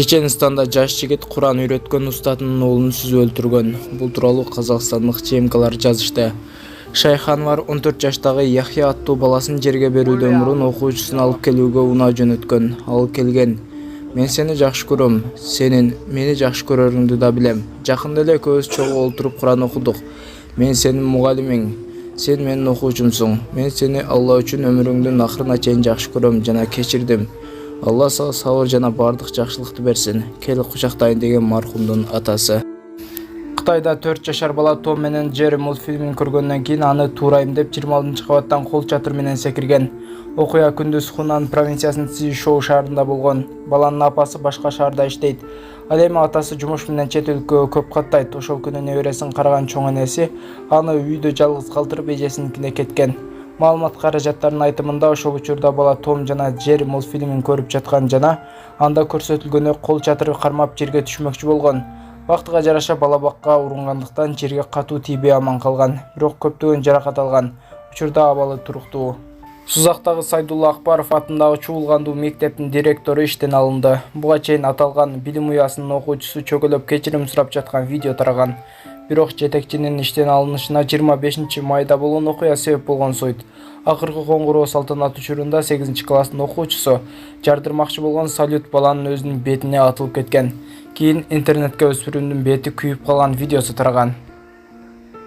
Чеченстанда жаш жигит Куран үйрөткөн устатынын оолун сүзүп өлтүргөн. Бул тууралуу казакстандык ЧМКлар жазышты. Шайх Анвар 14 жаштагы Яхья аттуу баласын жерге берүүдөн мурун окуучусун алып келүүгө унаа жөнөткөн. Ал келген: "Мен сени жакшы көрөм, сенин мени жакшы көрөрүңдү да билем. Жакында эле экөөбүз чогуу олтуруп Куран окудук. Мен сенин мугалимиң, сен менин окуучумсуң. Мен сени Алла үчүн өмүрүңдүн акырына чейин жакшы көрөм жана кечирдим. Алла сага сабыр жана бардык жакшылыкты берсин. Кел кучактайын" деген мархумдун атасы. Кытайда 4 жашар бала Том менен Джерри мультфильмин көргөндөн кийин аны туурайм деп 26-кабаттан кол чатыр менен секирген. Окуя күндүз Хунан провинциясынын Цзишоу шаарында болгон. Баланын апасы башка шаарда иштейт. Ал эми атасы жумуш менен чет өлкөгө көп каттайт. Ошол күнү небересин караган чоң энеси аны үйдө жалгыз калтырып эжесиникине кеткен. Маалымат каражаттарынын айтымында ошол учурда бала Том жана Джерри мультфильмин көрүп жаткан жана анда көрсөтүлгөндөй кол чатыры кармап жерге түшмөкчү болгон. Бактыга жараша бала бакка урунгандыктан жерге катуу тийбей аман калган, бирок көптөгөн жаракат алган. Учурда абалы туруктуу. Сузактагы Сайдулла Акбаров атындагы Чуулгандуу мектептин директору иштен алынды. Буга чейин аталган билим уясынын окуучусу чөгөлөп кечирим сурап жаткан видео тараган. Бирок жетекчинин иштен алынышына 25 майда болгон окуя себеп болгон сойт. Акыркы коңгуроо салтанат учурунда 8-класстын окуучусу жардырмакчы болгон салют баланын өзүнүн бетине атылып кеткен. Кийин интернетке өспүрүмдүн бети күйүп калган видеосу тараган.